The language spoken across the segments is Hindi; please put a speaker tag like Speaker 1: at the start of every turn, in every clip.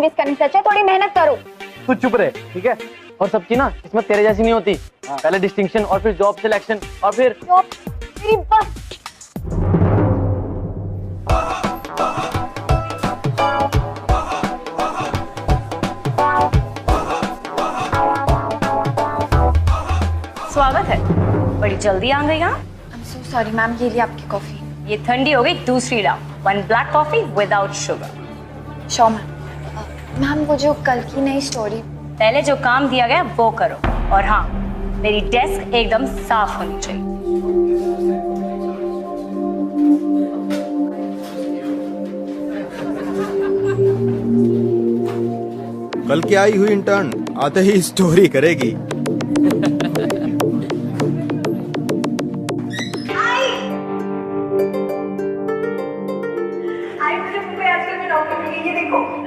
Speaker 1: वेस्ट करने से अच्छा थोड़ी मेहनत करो।
Speaker 2: तू चुप रहे, ठीक है? और सबकी ना किस्मत तेरे जैसी नहीं होती। पहले डिस्टिंक्शन और फिर जॉब सिलेक्शन और फिर
Speaker 1: जॉब। मेरी बस।
Speaker 3: स्वागत है। बड़ी जल्दी आ गई। यहाँ
Speaker 1: I'm so sorry मैम, ये लिए आपकी कॉफी।
Speaker 3: ये ठंडी हो गई, दूसरी लाओ। 1 black coffee without sugar.
Speaker 1: Sure ma'am. Ma'am वो जो कल की नई स्टोरी,
Speaker 3: पहले जो काम दिया गया वो करो। और हाँ, मेरी डेस्क एकदम साफ होनी चाहिए।
Speaker 4: कल की आई हुई इंटर्न आते ही स्टोरी करेगी।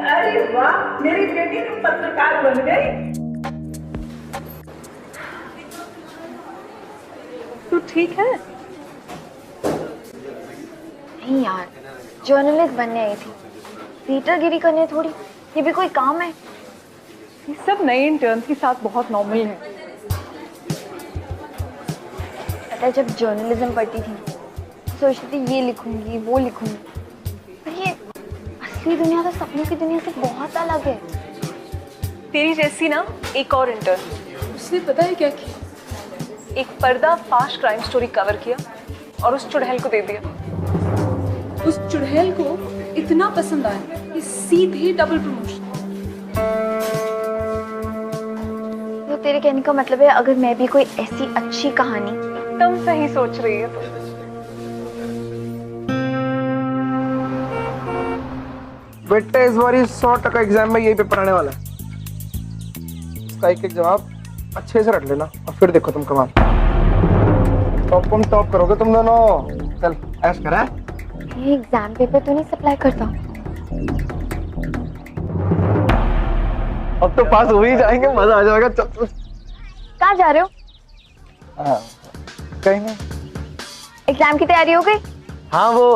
Speaker 5: अरे वाह, मेरी बेटी तो पत्रकार बन गई। तू ठीक है?
Speaker 1: नहीं यार, जर्नलिस्ट बनने आई थी, रीडरगिरी करने थोड़ी। ये भी कोई काम है?
Speaker 5: ये सब नए इंटर्न्स के साथ बहुत नॉर्मल है।
Speaker 1: पता है जब जर्नलिज्म पढ़ती थी सोचती थी ये लिखूंगी वो लिखूंगी, पर ये असली दुनिया तो सपनों की दुनिया से बहुत अलग है।
Speaker 5: तेरी जैसी ना एक और इंटर्न, उसने पता है क्या किया? एक पर्दाफाश क्राइम स्टोरी कवर किया और उस चुड़ैल को दे दिया। उस चुड़ैल को इतना पसंद आया कि सीधे डबल प्रमोशन।
Speaker 1: तो तेरे कहने का मतलब है अगर मैं भी कोई ऐसी अच्छी कहानी।
Speaker 5: तुम सही सोच रही है। तो
Speaker 6: बेटा इस बार 100% एग्जाम में यही पेपर आने वाला है। इसका एक जवाब अच्छे से रट लेना और फिर देखो तुम कमाल। टॉप करोगे तुम दोनों। चल ऐश करा।
Speaker 1: ये एग्जाम पेपर तो नहीं सप्लाई करता।
Speaker 2: अब तो पास हो ही जाएंगे, मजा आ जाएगा। चल
Speaker 1: कहाँ जा रहे हो?
Speaker 2: कहीं नहीं।
Speaker 1: एग्जाम की तैयारी हो गई?
Speaker 2: हाँ वो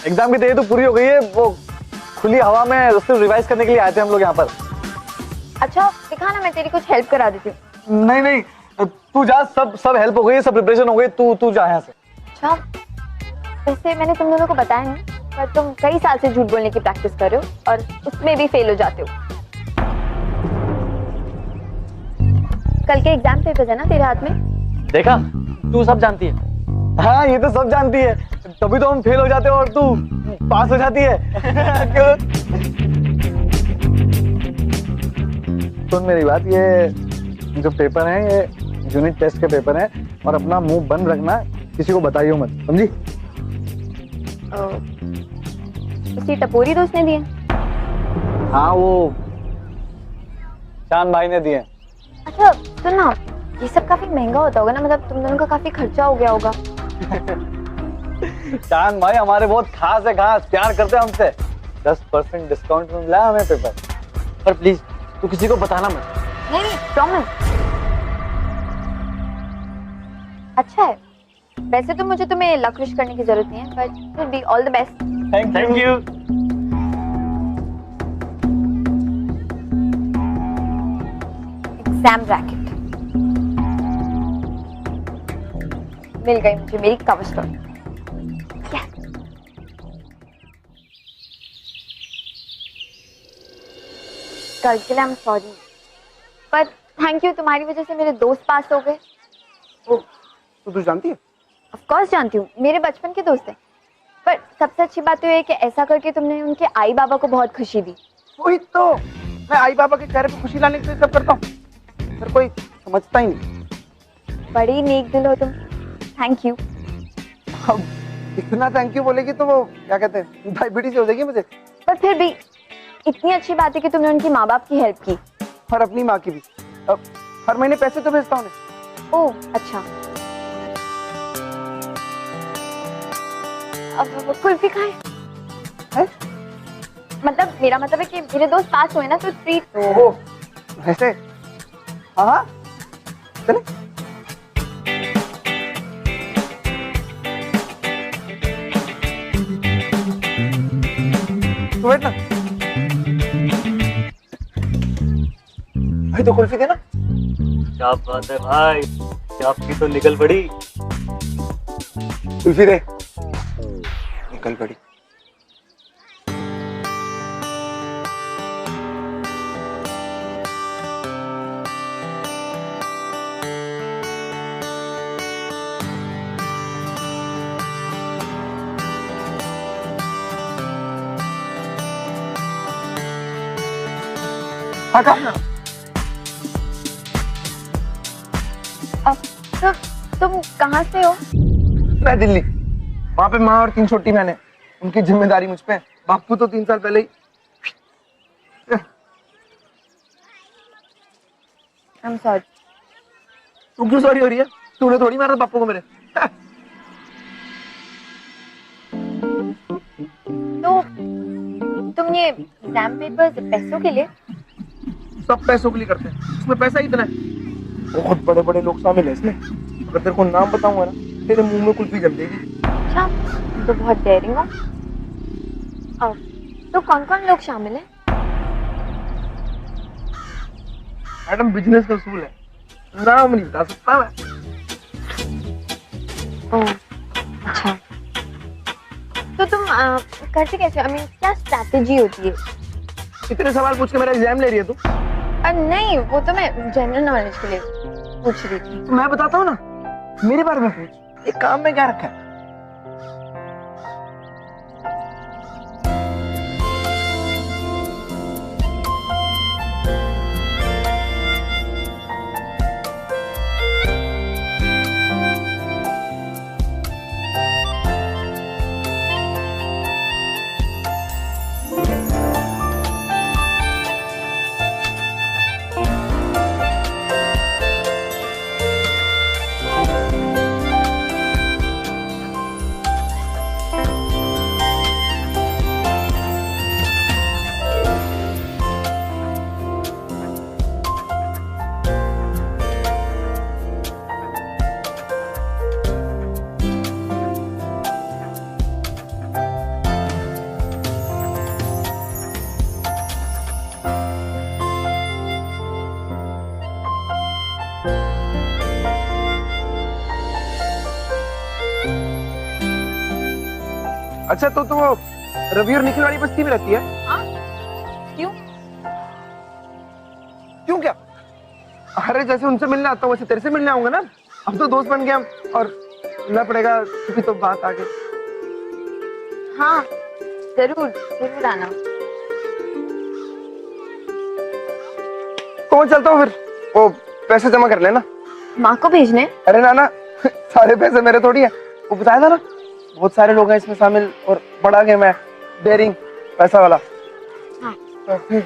Speaker 2: एग्जाम की तैयारी तो पूरी हो गई है। वो खुली हवा में सिर्फ रिवाइज करने के लिए आए थे हम लोग यहाँ पर।
Speaker 1: अच्छा दिखा ना, मैं तेरी कुछ हेल्प करा देती हूँ।
Speaker 2: नहीं तू जा, सब हेल्प हो गई, सब प्रिपरेशन हो गई। तू जा यहाँ से।
Speaker 1: अच्छा वैसे मैंने तुम दोनों को बताया नहीं, पर तुम कई साल से झूठ बोलने की प्रैक्टिस कर रहे हो और उसमें भी फेल हो जाते हो। कल के एग्जाम पेपर्स है ना तेरे हाथ में?
Speaker 2: देखा, तू सब जानती है। हाँ ये तो सब जानती है, तभी तो हम फेल हो जाते हैं और तू पास हो जाती है। क्यों? सुन मेरी बात, ये जो पेपर है ये यूनिट टेस्ट के पेपर हैं और अपना मुंह बंद रखना, किसी को बताइयो मत, समझी?
Speaker 1: उसी टपोरी दोस्त ने दिए?
Speaker 2: हाँ वो चांद भाई ने दिए।
Speaker 1: अच्छा सुन ना, ये सब काफी महंगा होता होगा ना, मतलब तुम दोनों का काफी खर्चा हो गया होगा।
Speaker 2: चांद भाई हमारे बहुत खास है, प्यार करते हैं हमसे। 10% डिस्काउंट में मिला हमें पेपर। पर प्लीज तू किसी को बताना मत।
Speaker 1: नहीं प्रॉमिस। अच्छा है, वैसे तो मुझे तुम्हें लक विश करने की जरूरत नहीं है, बट फिर भी all the best.
Speaker 2: Thank you.
Speaker 1: Exam racket मिल गई मुझे, मेरी कवर स्टोरी। कल के लिए आई एम सॉरी, पर थैंक यू, तुम्हारी वजह से मेरे दोस्त पास हो गए।
Speaker 6: तू जानती है?
Speaker 1: ऑफ कोर्स जानती हूँ, मेरे बचपन के दोस्त हैं। पर सबसे अच्छी बात तो ये है कि ऐसा करके तुमने उनके आई बाबा को बहुत खुशी दी।
Speaker 6: वही तो, मैं आई बाबा के चेहरे पे खुशी लाने के लिए सब करता हूँ, पर कोई समझता ही नहीं।
Speaker 1: बड़ी नेक दिल हो तुम, थैंक यू।
Speaker 6: अब इतना थैंक यू बोलेगी तो वो क्या कहते हैं, डायबिटीज हो जाएगी मुझे।
Speaker 1: पर फिर भी इतनी अच्छी बात है कि तुमने उनकी माँ बाप की हेल्प की।
Speaker 6: और अपनी माँ की भी। अब हर महीने पैसे तो भेजता हूँ।
Speaker 1: ओह अच्छा, अब कुल्फी खाएं?
Speaker 6: है?
Speaker 1: मतलब मेरा मतलब है कि मेरे दोस्त पास हुए ना तो ट्रीट।
Speaker 6: ओहो वैसे हाँ चले। वेट ना। भाई तो कुल्फी देना।
Speaker 7: क्या बात है भाई, आपकी तो निकल पड़ी।
Speaker 6: कुल्फी दे। निकल पड़ी। हाँ कहा?
Speaker 1: अब तुम कहाँ से हो?
Speaker 6: मैं दिल्ली। वहाँ पे माँ और 3 छोटी बहनें, उनकी जिम्मेदारी मुझ पे। बापू तो 3 साल पहले ही।
Speaker 1: I'm sorry.
Speaker 6: तू क्यों सॉरी हो रही है? तूने थोड़ी मारा बापू को मेरे।
Speaker 1: तो तुम ये एग्जाम पेपर्स पैसों के लिए?
Speaker 6: सब पैसों के लिए करते हैं, इसमें पैसा ही इतना है। बहुत बड़े बड़े लोग शामिल है इसमें। अगर तेरे को नाम बताऊंगा ना, तेरे मुंह में कुल्फी जम देगी।
Speaker 1: अच्छा, तुम तो बहुत डेयरिंग हो। तो कौन कौन लोग शामिल हैं?
Speaker 6: मैडम बिजनेस का उसूल है, नाम नहीं बता सकता मैं।
Speaker 1: ओह, अच्छा। तो तुम करते कैसे? आई मीन क्या स्ट्रैटेजी होती है?
Speaker 6: इतने सवाल पूछ के मेरा एग्जाम ले रही है तू?
Speaker 1: नहीं, वो तो मैं जनरल नॉलेज के लिए पूछ रही थी।
Speaker 6: तो मैं बताता हूँ ना, मेरे बारे में पूछ। ये काम में क्या रखा है? अच्छा तो वो रवि और निखिल वाली बस्ती में रहती है?
Speaker 5: हाँ? क्यों?
Speaker 6: क्यों क्या? अरे जैसे उनसे मिलने आता हूँ वैसे तेरे से मिलने आऊंगा ना। अब तो दोस्त बन गए हम, और मिलना पड़ेगा क्योंकि तो बात आ गई।
Speaker 1: हाँ, जरूर जरूर आना।
Speaker 6: तो मैं चलता हूँ फिर, वो पैसे जमा कर लेना।
Speaker 1: माँ को भेजने?
Speaker 6: अरे ना सारे पैसे मेरे थोड़ी है। वो बताया था ना, बहुत सारे लोग हैं इसमें शामिल और बड़ा गेम है, डेयरिंग पैसा वाला।
Speaker 1: हाँ।
Speaker 6: तो फिर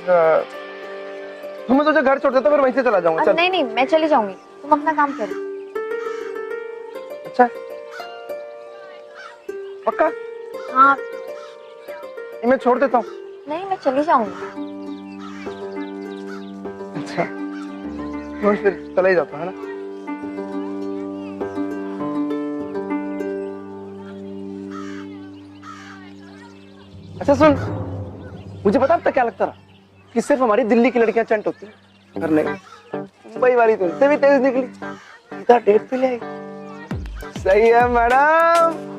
Speaker 6: तुम्हें तुझे घर छोड़ देता हूँ, फिर वहीं से चला जाऊंगा। चल।
Speaker 1: नहीं, मैं चली जाऊंगी, तुम अपना काम करो।
Speaker 6: अच्छा पक्का?
Speaker 1: हाँ।
Speaker 6: मैं छोड़ देता हूँ।
Speaker 1: नहीं, मैं चली जाऊंगी।
Speaker 6: अच्छा तो फिर चला ही जाता है ना। अच्छा सुन, मुझे पता अब तक क्या लगता रहा कि सिर्फ हमारी दिल्ली की लड़कियां चंट होती हैं, पर नहीं, मुंबई वाली तो इससे भी तेज निकली। सीधा डेट पे ले आई। सही है मैडम।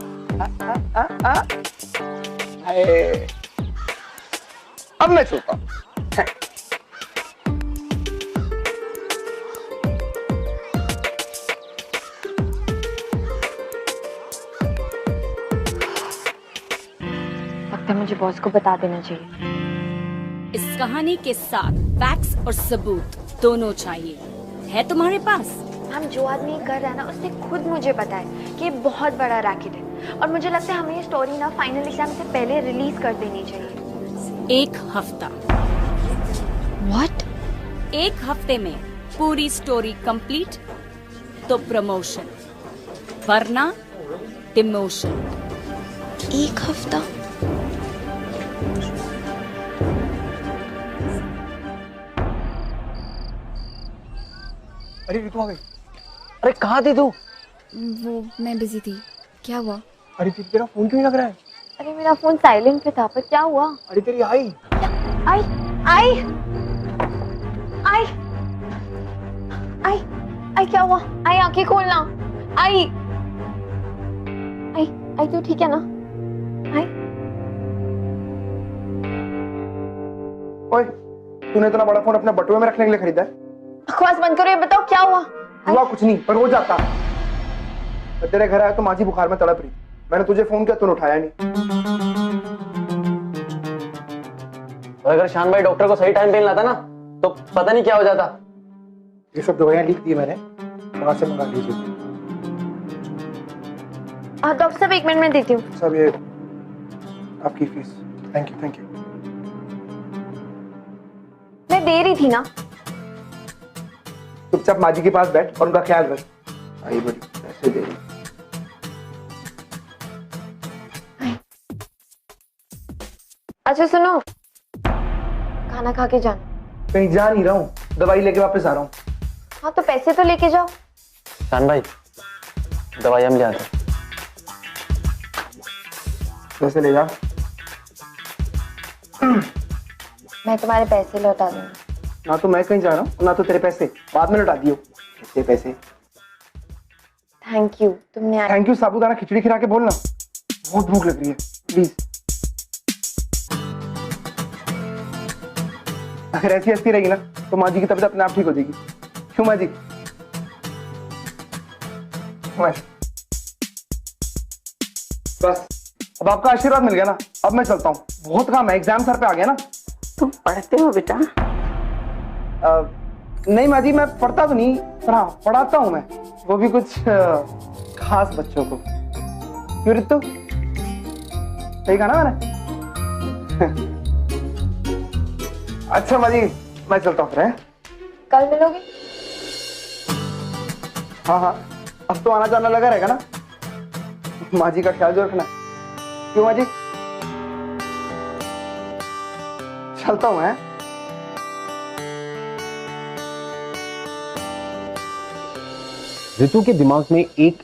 Speaker 6: अब मैं चलता हूँ।
Speaker 1: लगता है मुझे बॉस को बता देना चाहिए।
Speaker 3: इस कहानी के साथ फैक्ट्स और सबूत दोनों चाहिए। है तुम्हारे पास?
Speaker 1: हम जो आदमी ये कर रहा है ना, उसने खुद मुझे पता है कि ये बहुत बड़ा रैकेट है, और मुझे लगता है हमें ये स्टोरी ना फाइनल एग्जाम से पहले रिलीज कर देनी चाहिए।
Speaker 3: 1 हफ्ता।
Speaker 1: व्हाट?
Speaker 3: 1 हफ्ते में पूरी स्टोरी कंप्लीट तो प्रमोशन, वरना डिमोशन।
Speaker 1: 1 हफ्ता?
Speaker 6: अरे रितु आ गई। अरे कहाँ थी तू?
Speaker 1: वो मैं बिजी थी। क्या हुआ?
Speaker 6: अरे तेरा फोन क्यों नहीं लग रहा है?
Speaker 1: अरे मेरा फोन साइलेंट पे था, पर क्या हुआ?
Speaker 6: अरे तेरी आई।
Speaker 1: आई आई आई आई आई क्या हुआ? आई आंखें खोलना। आई आई आई तू ठीक है ना? आई
Speaker 6: ओए, तूने इतना बड़ा फोन अपने बटुए में रखने के लिए खरीदा है?
Speaker 1: बकवास बंद करो, ये बताओ क्या हुआ?
Speaker 6: हुआ कुछ नहीं, पर हो जाता। मैं तेरे घर आया तो माँ जी बुखार में तड़प रही। मैंने तुझे फोन किया, तूने उठाया नहीं।
Speaker 8: और अगर शान भाई डॉक्टर को सही टाइम पे लाता ना तो पता नहीं क्या हो जाता।
Speaker 6: ये सब दवाइयाँ लिख दी मैंने, वहां से मंगा लीजिए।
Speaker 1: डॉक्टर साहब 1 मिनट में देती हूँ।
Speaker 6: सब ये आपकी fees. Thank you thank you.
Speaker 1: मैं दे रही थी ना।
Speaker 6: चुपचाप माँ जी के पास बैठ और उनका ख्याल रख। आई बड़ी पैसे दे रही।
Speaker 1: अच्छा सुनो, खाना खा के जाना।
Speaker 6: कहीं जा नहीं रहा हूँ, दवाई लेके वापस आ रहा हूँ।
Speaker 1: हाँ तो पैसे तो लेके जाओ।
Speaker 8: शान भाई दवाई हम ले आते।
Speaker 6: पैसे ले जा।
Speaker 1: मैं तुम्हारे पैसे लौटा दूंगी।
Speaker 6: ना तो मैं कहीं जा रहा हूँ, ना तो तेरे पैसे। बाद में लौटा दियो पैसे।
Speaker 1: थैंक यू, तुमने
Speaker 6: थैंक यू साबूदाना खिचड़ी खिला के बोलना। बहुत भूख लग रही है, प्लीज। अगर ऐसी हंसती रहेगी ना तो माँ जी की तबीयत अपने आप ठीक हो जाएगी। क्यों माँ जी? बस अब आपका आशीर्वाद मिल गया ना, अब मैं चलता हूँ। बहुत काम है, एग्जाम सर पे आ गया ना।
Speaker 9: तुम पढ़ते हो बेटा?
Speaker 6: नहीं माँ जी, मैं पढ़ता तो नहीं, पर हाँ पढ़ाता हूँ मैं, वो भी कुछ खास बच्चों को। क्यों रितु, सही कहा ना मैंने? अच्छा माँ जी, मैं चलता हूँ फिर।
Speaker 1: कल मिलोगे?
Speaker 6: हाँ हाँ, अब तो आना जाना लगा रहेगा ना। माँ जी का ख्याल जो रखना। क्यों माँ जी? चलता हूँ मैं।
Speaker 10: रितु के दिमाग में एक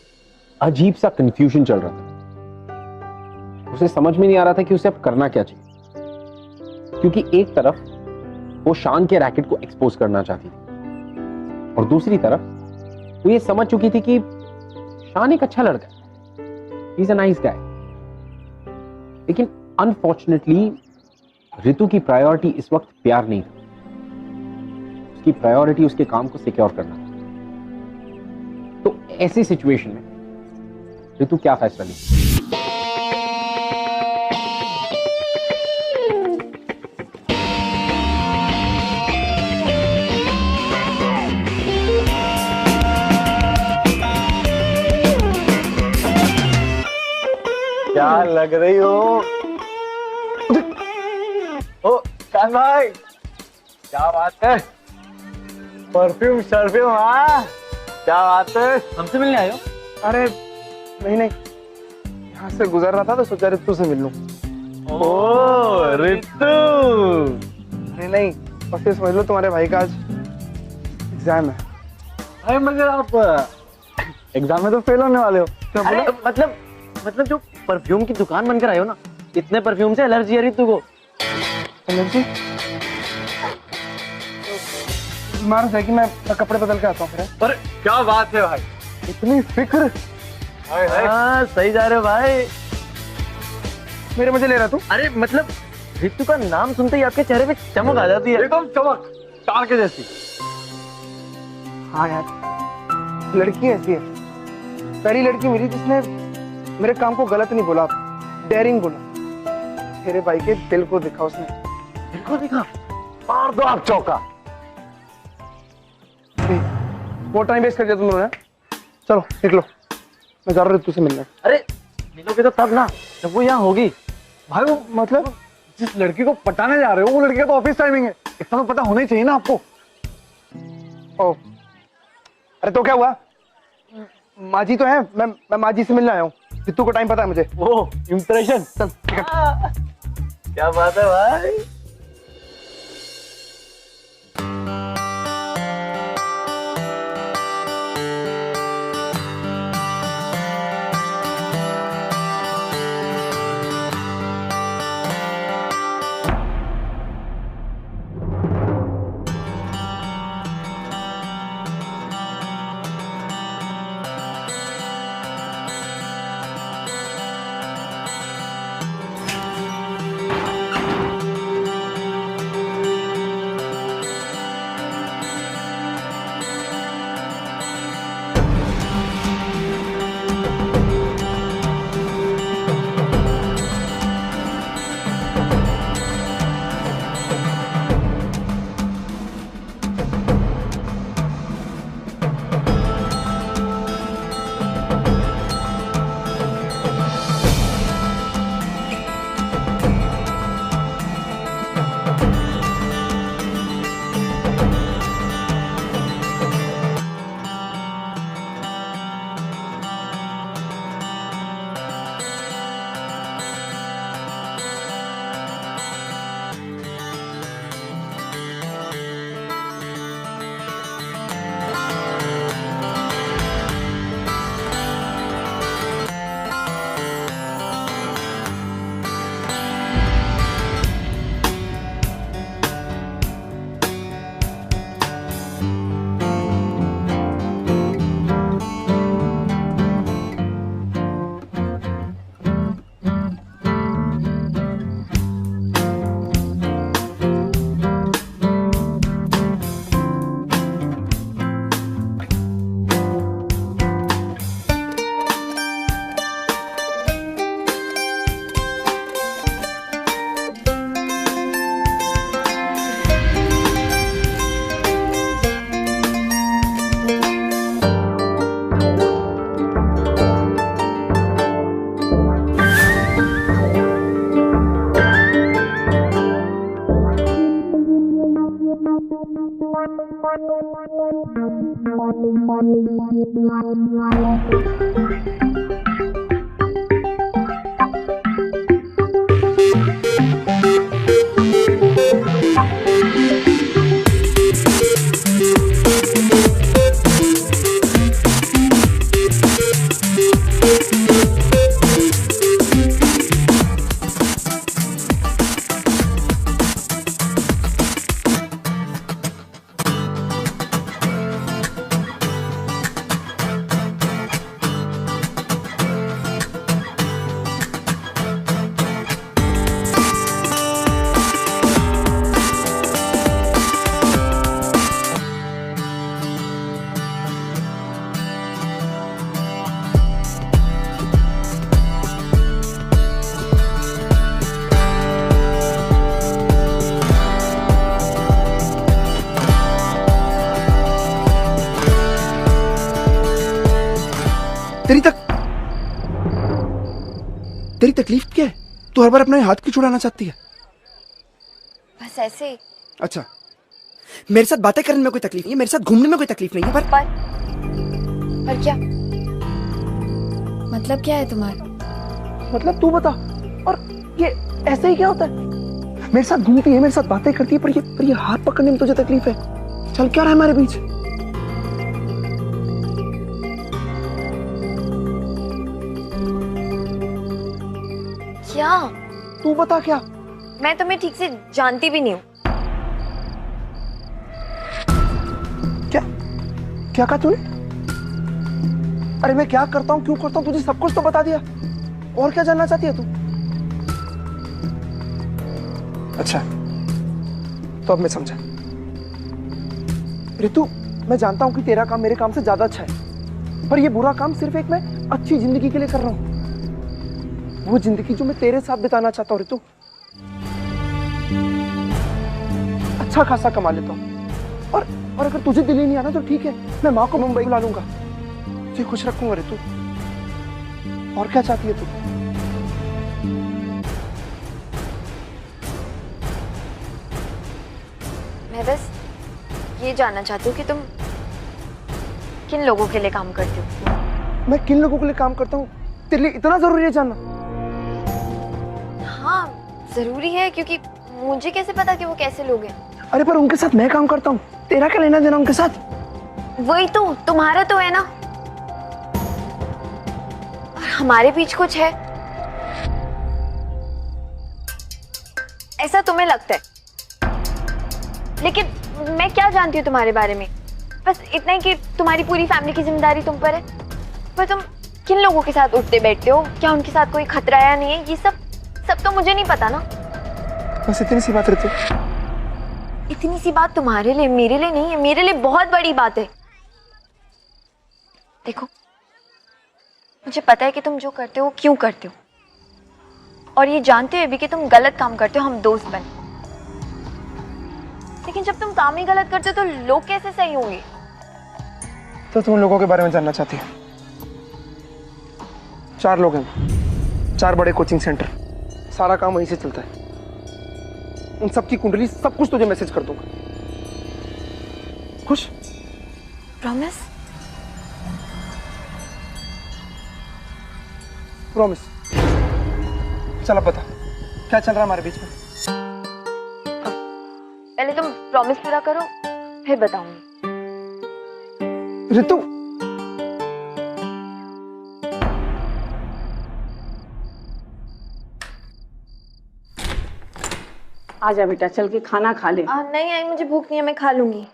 Speaker 10: अजीब सा कंफ्यूजन चल रहा था। उसे समझ में नहीं आ रहा था कि उसे अब करना क्या चाहिए, क्योंकि एक तरफ वो शान के रैकेट को एक्सपोज करना चाहती थी और दूसरी तरफ वो ये समझ चुकी थी कि शान एक अच्छा लड़का है, he is a nice guy. लेकिन अनफॉर्चुनेटली रितु की प्रायोरिटी इस वक्त प्यार नहीं था, उसकी प्रायोरिटी उसके काम को सिक्योर करना था। तो ऐसी सिचुएशन में रितु क्या फैसला ली?
Speaker 2: क्या लग रही हो? ओ कान भाई, क्या बात है? परफ्यूम शर्फ्यूम, हाँ क्या बात है?
Speaker 8: हमसे मिलने आए हो?
Speaker 6: अरे नहीं नहीं, यहाँ से गुजर रहा था तो सोचा रितु से मिल लूं।
Speaker 2: ओ रितु।
Speaker 6: नहीं, बस ये समझ लो तुम्हारे भाई का आज एग्जाम है।
Speaker 2: अरे मगर आप एग्जाम में तो फेल होने वाले हो।
Speaker 8: अरे मतलब जो परफ्यूम की दुकान बनकर आए हो ना, इतने परफ्यूम से एलर्जी है रितु को।
Speaker 6: एलर्जी? मार जाएगी, मैं कपड़े बदल के आता हूँ फिर।
Speaker 2: अरे क्या बात है भाई, इतनी फिक्र।
Speaker 8: हाँ सही जा रहे हो भाई।
Speaker 6: मेरे मजे ले रहा तू?
Speaker 8: अरे मतलब रितु का नाम सुनते ही आपके चेहरे पे चमक आ जाती है।
Speaker 2: एकदम चमक तार के जैसी।
Speaker 6: हाँ यार, लड़की ऐसी है, पहली लड़की मिली जिसने मेरे काम को गलत नहीं बोला, डेयरिंग बोला। तेरे भाई के दिल को दिखा उसने।
Speaker 8: दिल को दिखा?
Speaker 2: मार दो आप चौका।
Speaker 6: वो टाइम वेस्ट कर दिया तुम लोगों ने। चलो निकलो, मैं जा रहा हूँ रितु से मिलने।
Speaker 8: अरे मिलोगे तो तब ना जब वो यहाँ होगी।
Speaker 2: भाई वो मतलब जिस लड़की को पटाने जा रहे हो वो लड़की का तो ऑफिस टाइमिंग है, इतना तो पता होना ही चाहिए ना आपको।
Speaker 6: ओ, अरे तो क्या हुआ? माँ जी तो है, मैं माँ जी से मिलने आया हूँ। रितु को टाइम पता है मुझे।
Speaker 2: ओ इम्प्रेशन।
Speaker 6: चल ठीक है।
Speaker 8: क्या बात है भाई।
Speaker 6: तेरी तकलीफ क्या है? तू हर बार अपना हाथ क्यों छुड़ाना चाहती है?
Speaker 1: बस ऐसे ही।
Speaker 6: अच्छा, मेरे साथ बातें करने में कोई तकलीफ नहीं है, मेरे साथ घूमने में कोई तकलीफ नहीं है, पर
Speaker 1: क्या मतलब क्या है तुम्हारा?
Speaker 6: मतलब तू बता। और ये ऐसे ही क्या होता है? मेरे साथ घूमती है, मेरे साथ बातें करती है, पर ये हाथ पकड़ने में तुझे तकलीफ है। चल क्या रहा है हमारे बीच?
Speaker 1: क्या?
Speaker 6: तू बता क्या?
Speaker 1: मैं तुम्हें ठीक से जानती भी नहीं हूँ।
Speaker 6: क्या क्या कहा तूने? अरे मैं क्या करता हूँ, क्यों करता हूँ, तुझे सब कुछ तो बता दिया। और क्या जानना चाहती है तू? अच्छा, तो अब मैं समझा। ऋतु, मैं जानता हूं कि तेरा काम मेरे काम से ज्यादा अच्छा है, पर यह बुरा काम सिर्फ एक मैं अच्छी जिंदगी के लिए कर रहा हूं, वो जिंदगी जो मैं तेरे साथ बिताना चाहता हूं। ऋतु, अच्छा खासा कमा लेता हूं, और अगर तुझे दिल्ली नहीं आना तो ठीक है, मैं माँ को मुंबई बुला लूंगा, तुझे खुश रखूंगा। ऋतु, और क्या चाहती है तू?
Speaker 1: मैं बस ये जानना चाहती हूँ कि तुम किन लोगों के लिए काम करती हो।
Speaker 6: मैं किन लोगों के लिए काम करता हूँ तेरे लिए इतना जरूरी है जानना?
Speaker 1: हाँ जरूरी है, क्योंकि मुझे कैसे पता कि वो कैसे लोग हैं।
Speaker 6: अरे पर उनके साथ मैं काम करता हूँ, तेरा क्या लेना देना उनके साथ?
Speaker 1: वही तो, तुम्हारा तो है ना, और हमारे बीच कुछ है ऐसा तुम्हें लगता है, लेकिन मैं क्या जानती हूँ तुम्हारे बारे में? बस इतना ही कि तुम्हारी पूरी फैमिली की जिम्मेदारी तुम पर है, पर तुम किन लोगों के साथ उठते बैठते हो, क्या उनके साथ कोई खतरा या नहीं है, ये सब तो मुझे नहीं पता ना।
Speaker 6: बस इतनी सी बात रहती।
Speaker 1: इतनी सी बात तुम्हारे लिए, मेरे लिए नहीं है, मेरे लिए बहुत बड़ी बात है। देखो, मुझे पता है कि तुम जो करते हो क्यों करते हो, और ये जानते हुए भी कि तुम गलत काम करते हो, हम दोस्त बने। लेकिन जब तुम काम ही गलत करते हो तो लोग कैसे सही होंगे?
Speaker 6: तो तुम लोगों के बारे में जानना चाहती है? 4 लोग हैं, 4 बड़े कोचिंग सेंटर, सारा काम वहीं से चलता है। उन सबकी कुंडली, सब कुछ तुझे मैसेज कर दूंगा। खुश?
Speaker 1: प्रॉमिस?
Speaker 6: प्रॉमिस। चल अब बता, क्या चल रहा है हमारे बीच में?
Speaker 1: पहले तुम प्रॉमिस पूरा करो, फिर बताऊंगी।
Speaker 6: ऋतु,
Speaker 9: आजा बेटा, चल के खाना खा ले।
Speaker 1: नहीं आई, मुझे भूख नहीं है, मैं खा लूंगी।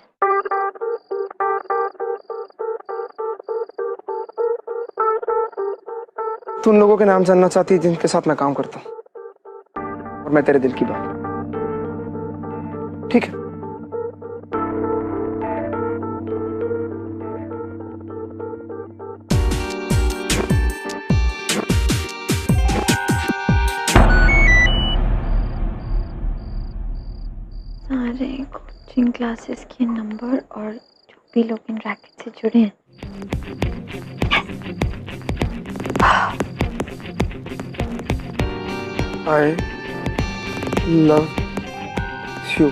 Speaker 6: तू उन लोगों के नाम जानना चाहती है जिनके साथ मैं काम करता हूँ, और मैं तेरे दिल की बात। ठीक है?
Speaker 1: सारे कोचिंग क्लासेस के नंबर और जो भी लोग इन रैकेट से जुड़े हैं।
Speaker 6: I love you.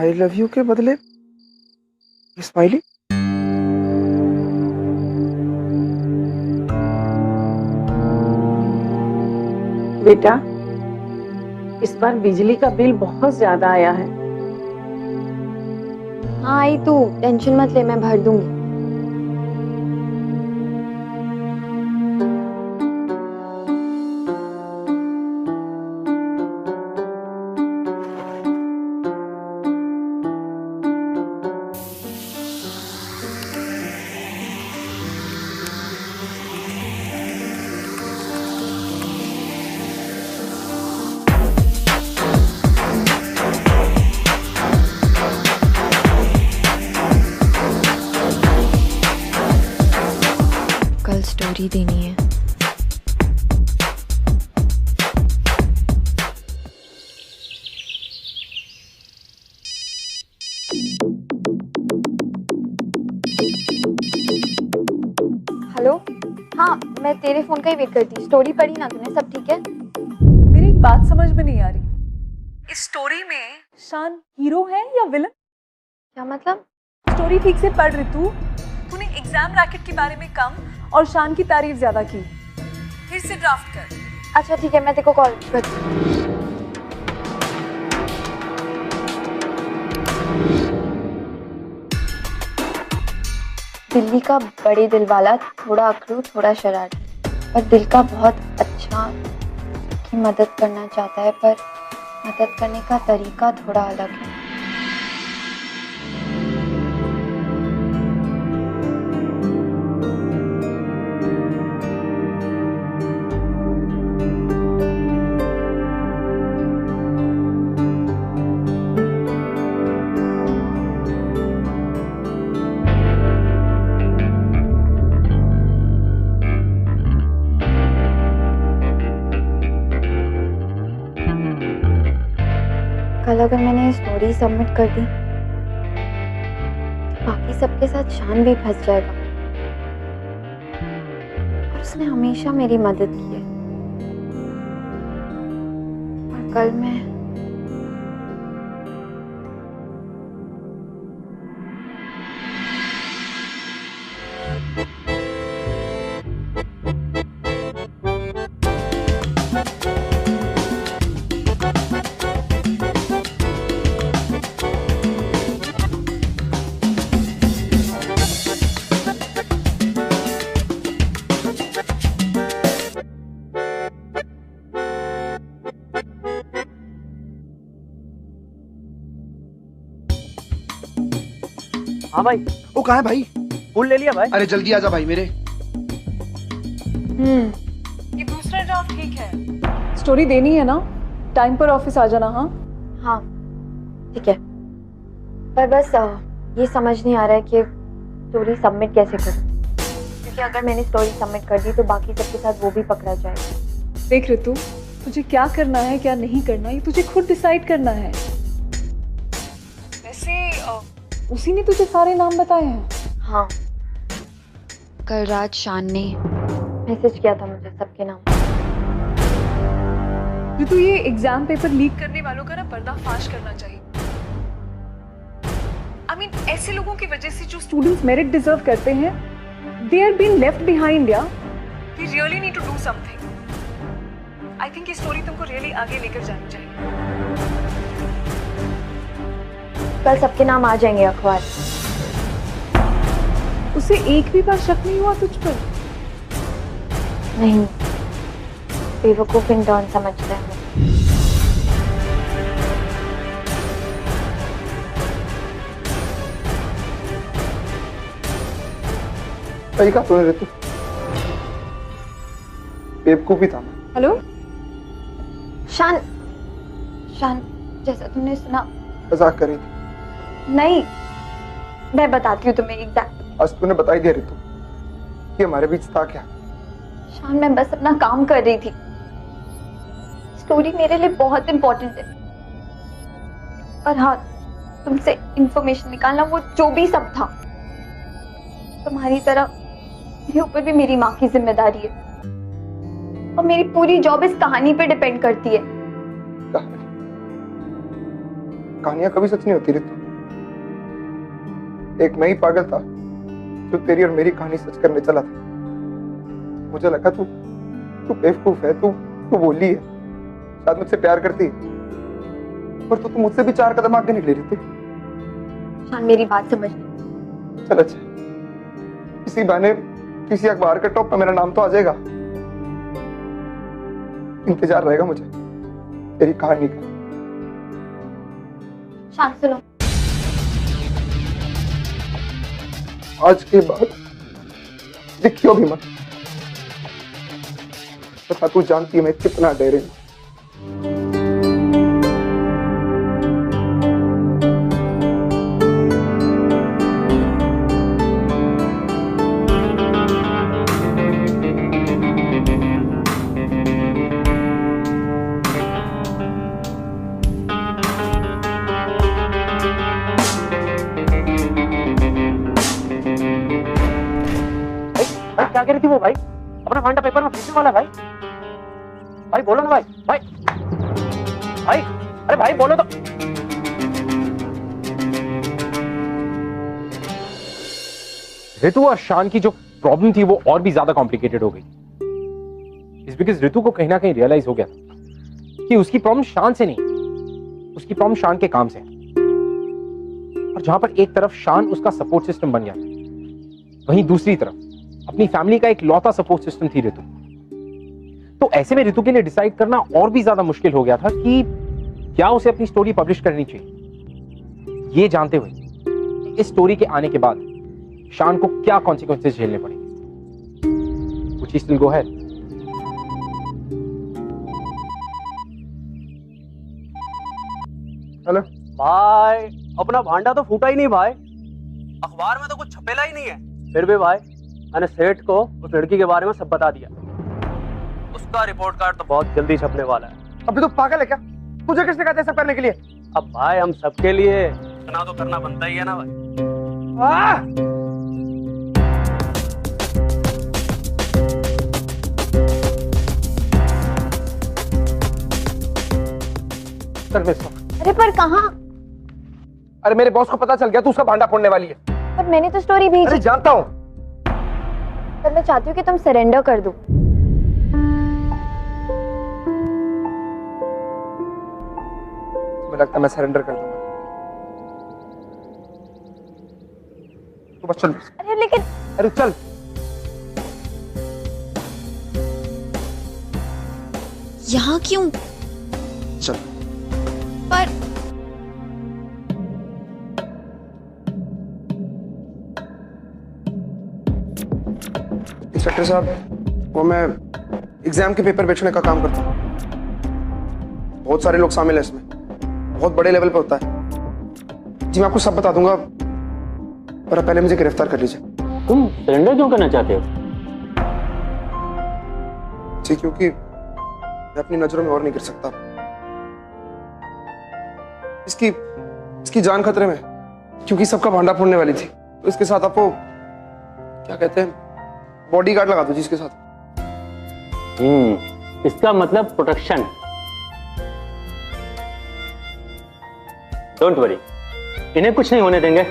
Speaker 6: I love you के बदले स्माइली।
Speaker 9: बेटा, इस बार बिजली का बिल बहुत ज्यादा आया है।
Speaker 1: हाँ आई, तू टेंशन मत ले, मैं भर दूंगी। कल स्टोरी देनी है। हेलो, हाँ मैं तेरे फोन का ही वेट करती। स्टोरी पढ़ी ना तूने? सब ठीक है?
Speaker 5: मेरी एक बात समझ में नहीं आ रही, इस स्टोरी में शान हीरो है या विलन?
Speaker 1: क्या मतलब?
Speaker 5: स्टोरी ठीक से पढ़ रही तूने एग्जाम रैकेट के बारे में कम और शान की तारीफ ज्यादा की। फिर से ड्राफ्ट कर।
Speaker 1: अच्छा ठीक है, मैं तेरे को कॉल करती हूँ। दिल्ली का बड़े दिल वाला, थोड़ा अखरू थोड़ा शरारती, पर दिल का बहुत अच्छा, की मदद करना चाहता है, पर मदद करने का तरीका थोड़ा अलग है। कल अगर मैंने ये स्टोरी सबमिट कर दी तो बाकी सबके साथ शान भी फंस जाएगा, और उसने हमेशा मेरी मदद की है। और कल मैं
Speaker 8: हाँ भाई,
Speaker 6: वो कहाँ है भाई?
Speaker 8: फूल ले लिया भाई।
Speaker 6: अरे जल्दी आजा भाई मेरे।
Speaker 5: ये दूसरा ड्राफ्ट ठीक है। स्टोरी देनी है ना, टाइम पर ऑफिस आ जाना। हाँ
Speaker 1: हाँ ठीक है, पर बस ये समझ नहीं आ रहा है कि स्टोरी सबमिट कैसे करूं, क्योंकि अगर मैंने स्टोरी सबमिट कर दी तो बाकी सबके साथ वो भी पकड़ा जाएगा।
Speaker 5: देख ऋतु, तुझे क्या करना है क्या नहीं करना ये तुझे खुद डिसाइड करना है। वैसे उसी ने तुझे सारे नाम बताए हैं।
Speaker 1: हाँ, कल रात शान ने मैसेज किया था मुझे सबके नाम।
Speaker 5: ऋतु, ये एग्जाम पेपर लीक करने वालों का ना पर्दाफाश करना चाहिए। I mean, ऐसे लोगों की वजह से जो स्टूडेंट्स मेरिट डिजर्व करते हैं, they are being left behind यार। We really need to do something. I think ये स्टोरी तुमको really आगे लेकर जानी चाहिए।
Speaker 1: कल सबके नाम आ जाएंगे अखबार।
Speaker 5: उसे एक भी बार शक नहीं हुआ तुझ पर?
Speaker 1: नहीं, बेवकूफ इंटर्न समझता है।
Speaker 6: सही कहा तूने ऋतु, बेवकूफी था।
Speaker 5: हेलो
Speaker 1: शान, शान जैसा तुमने सुना।
Speaker 6: मजाक कर रही थी।
Speaker 1: नहीं, मैं बताती हूँ तुम्हें एग्जैक्ट।
Speaker 6: आज तूने बता ही दिया ऋतु कि हमारे बीच था क्या।
Speaker 1: शान, मैं बस अपना काम कर रही थी। स्टोरी मेरे लिए बहुत इंपॉर्टेंट है, और हाँ, तुमसे इंफॉर्मेशन निकालना, वो जो भी सब था, तुम्हारी तरह मेरे ऊपर भी मेरी माँ की जिम्मेदारी है, और मेरी पूरी जॉब इस कहानी पे डिपेंड करती है।
Speaker 6: कहानियां कभी सच नहीं होती ऋतु। एक मैं ही पागल था जो तेरी और मेरी कहानी सच करने चला था। मुझे लगा तू बेवकूफ है, तू बोली है, शायद मुझसे प्यार करती है, पर तू मुझसे भी 4 कदम आगे निकली रहती।
Speaker 1: शान मेरी बात समझ।
Speaker 6: चल अच्छा, इसी बहाने किसी अखबार के टॉप पे मेरा नाम तो आ जाएगा। इंतजार रहेगा मुझे तेरी कहानी का।
Speaker 1: शान सुनो,
Speaker 6: आज के बाद दिखियो भी मत। तथा तू जानती है मैं कितना डेरे हूं।
Speaker 8: भाई क्या कह रही थी वो? भाई अपना भांडा पेपर में फेंकने वाला। भाई भाई बोलो ना भाई। भाई भाई अरे भाई बोलो तो।
Speaker 10: ऋतु और शान की जो प्रॉब्लम थी वो और भी ज्यादा कॉम्प्लिकेटेड हो गई। इस बिकॉज ऋतु को कहीं ना कहीं रियलाइज हो गया था कि उसकी प्रॉब्लम शान से नहीं, उसकी प्रॉब्लम शान के काम से है। और जहां पर एक तरफ शान उसका सपोर्ट सिस्टम बन गया था, वहीं दूसरी तरफ अपनी फैमिली का एक लौता सपोर्ट सिस्टम थी ऋतु। तो ऐसे में ऋतु के लिए डिसाइड करना और भी ज्यादा मुश्किल हो गया था कि क्या उसे अपनी स्टोरी पब्लिश करनी चाहिए, ये जानते हुए कि इस स्टोरी के आने के बाद शान को क्या कॉन्सिक्वेंसेस झेलने पड़ेंगे। Would she still go ahead?
Speaker 6: Hello
Speaker 8: भाई अपना भांडा तो फूटा ही नहीं भाई, अखबार में तो कुछ छपेला ही नहीं है। फिर भी भाई मैंने सेठ को उस लड़की के बारे में सब बता दिया। उसका रिपोर्ट कार्ड तो बहुत जल्दी छपने वाला है।
Speaker 6: अभी तो पागल है क्या? तुझे किसने कहा था सब करने के लिए?
Speaker 8: अब भाई हम सबके लिए इतना तो करना बनता ही है ना भाई।
Speaker 1: अरे पर कहाँ?
Speaker 6: अरे मेरे बॉस को पता चल गया तू उसका भांडा फोड़ने वाली है।
Speaker 1: पर मैंने तो स्टोरी भेजी।
Speaker 6: अरे जानता हूँ।
Speaker 1: पर मैं चाहती हूँ कि तुम सरेंडर कर दो।
Speaker 6: मुझे लगता है मैं सरेंडर कर दूंगा। तू बस चल।
Speaker 1: अरे लेकिन
Speaker 6: अरे चल।
Speaker 1: यहाँ क्यों?
Speaker 6: चल।
Speaker 1: पर
Speaker 6: इंस्पेक्टर साहब, वो मैं एग्जाम के पेपर बेचने का काम करता हूँ। बहुत सारे लोग शामिल हैं इसमें, बहुत बड़े लेवल पे होता है। जी मैं आपको सब बता दूंगा, पर पहले मुझे गिरफ्तार कर लीजिए।
Speaker 7: तुम सरेंडर क्यों करना चाहते हो?
Speaker 6: जी क्योंकि मैं अपनी नजरों में और नहीं गिर सकता। इसकी जान खतरे में, क्योंकि सबका भांडा फोड़ने वाली थी। तो इसके साथ आपको क्या कहते हैं, बॉडीगार्ड लगा दो जी इसके साथ।
Speaker 7: इसका मतलब प्रोटेक्शन। डोंट वरी, इन्हें कुछ नहीं होने देंगे।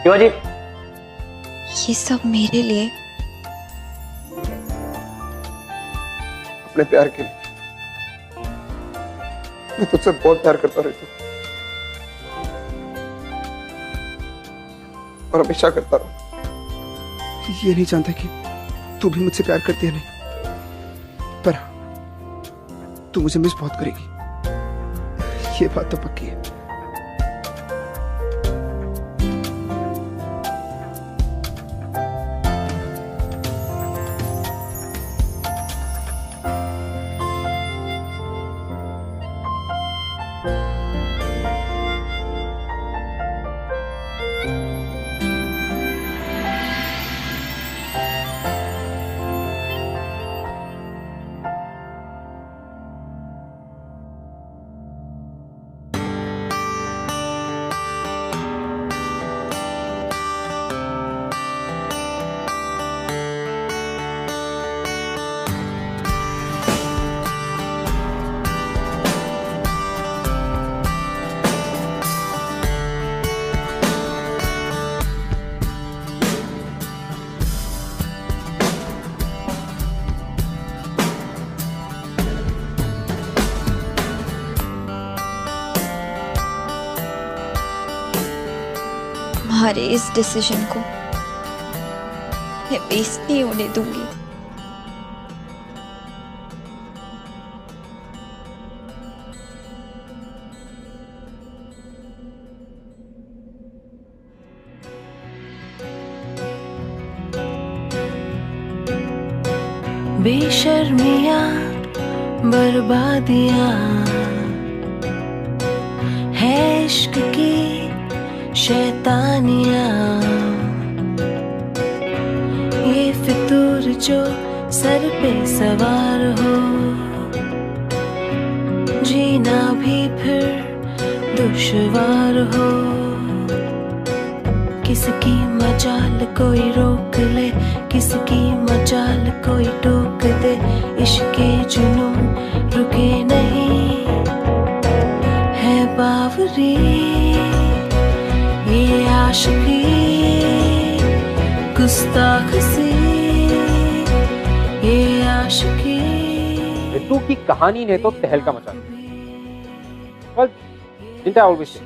Speaker 7: शिवाजी,
Speaker 1: ये सब मेरे लिए?
Speaker 6: अपने प्यार के लिए। मैं तुझसे बहुत प्यार करता रहता हूँ और हमेशा करता रहूं। ये नहीं जानता कि तू भी मुझसे प्यार करती है नहीं, पर तू मुझे मिस बहुत करेगी, ये बात तो पक्की है।
Speaker 1: तुम्हारे इस डिसीजन को मैं वेस्ट नहीं होने दूंगी।
Speaker 11: बेशर्मियाँ बर्बादियाँ है इश्क की शैतानियाँ, ये फितूर जो सर पे सवार हो, जीना भी फिर दुश्वार हो। किसकी मजाल कोई रोक ले, किसकी मजाल कोई टोक दे, इश्के जुनून रुके नहीं है बावरी, ये आशिकी गुस्ताख सी, ये आशिकी।
Speaker 10: रितु की कहानी ने तो तहलका मचा दिया। Well, didn't I always say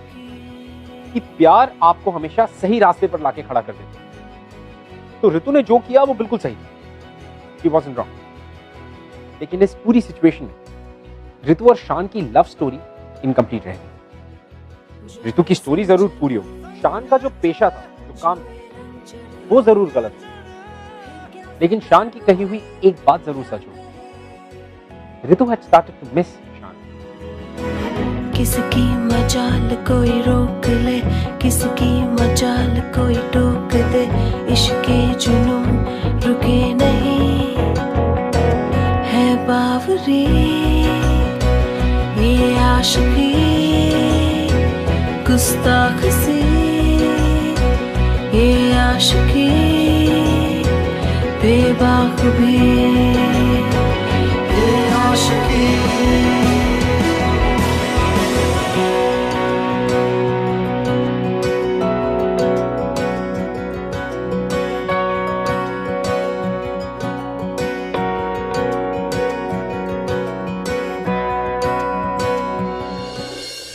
Speaker 10: कि प्यार आपको हमेशा सही रास्ते पर लाके खड़ा कर देता है। तो रितु ने जो किया वो बिल्कुल सही था। He wasn't wrong। लेकिन इस पूरी सिचुएशन में रितु और शान की लव स्टोरी इनकम्प्लीट रह गई। रितु की स्टोरी जरूर पूरी हो, शान का जो पेशा था, जो काम था, वो जरूर गलत था। लेकिन शान की कही हुई एक बात जरूर सच हो, Ritu had started to miss शान।
Speaker 11: किसकी मजाल कोई रोक ले, किसकी मजाल कोई टोक दे, इश्के जुनून रुके नहीं है बावरी, ये आशिकी गुस्ताख सी, ये आशिकी बेबाक भी, ये आशिकी।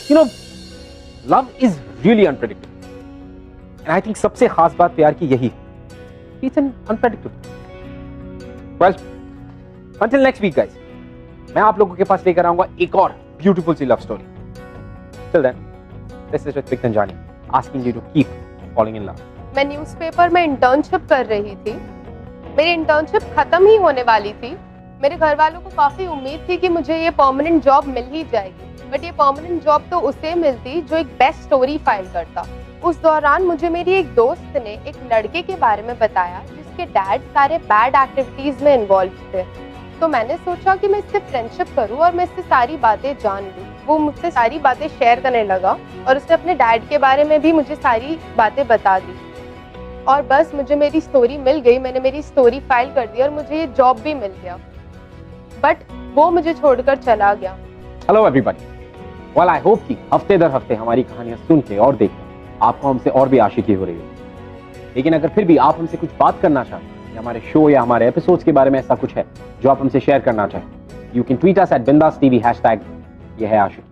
Speaker 10: You know, love is really unpredictable. And I think सबसे खास बात प्यार की यही है। It's unpredictable. Well, until next week, guys. मैं आप लोगों के पास लेकर आऊंगा एक और beautiful C love story. Till then, this is Ritvik Tanjani asking you to keep falling in love.
Speaker 5: मैं न्यूज़पेपर में इंटर्नशिप कर रही थी। मेरी इंटर्नशिप खत्म ही होने वाली थी। मेरे घर वालों को काफी उम्मीद थी कि मुझे ये परमानेंट जॉब मिल ही जाएगी, बट ये परमानेंट जॉब तो उसे मिलती जो एक बेस्ट स्टोरी फाइल करता। उस दौरान मुझे मेरी एक दोस्त ने एक लड़के के बारे में बताया जिसके डैड सारे बैड एक्टिविटीज में इन्वॉल्व थे। तो मैंने सोचा कि मैं इससे फ्रेंडशिप करूं और मैं इससे सारी बातें जान लूं। वो मुझसे सारी बातें शेयर करने लगा और उसने अपने डैड के बारे में भी मुझे सारी बातें बता दी। और बस मुझे मेरी स्टोरी मिल गई, मैंने मेरी स्टोरी फाइल कर दी और मुझे ये जॉब भी मिल गया, बट वो मुझे छोड़कर चला गया।
Speaker 10: Hello everybody. Well I hope कि हफ्ते दर हफ्ते हमारी कहानियां सुन के और देख के आपको हमसे और भी आशिकी हो रही हो। लेकिन अगर फिर भी आप हमसे कुछ बात करना चाहते हैं या हमारे शो या हमारे एपिसोड्स के बारे में ऐसा कुछ है जो आप हमसे शेयर करना चाहें, you can tweet us @bindaastv #ये है आशिकी।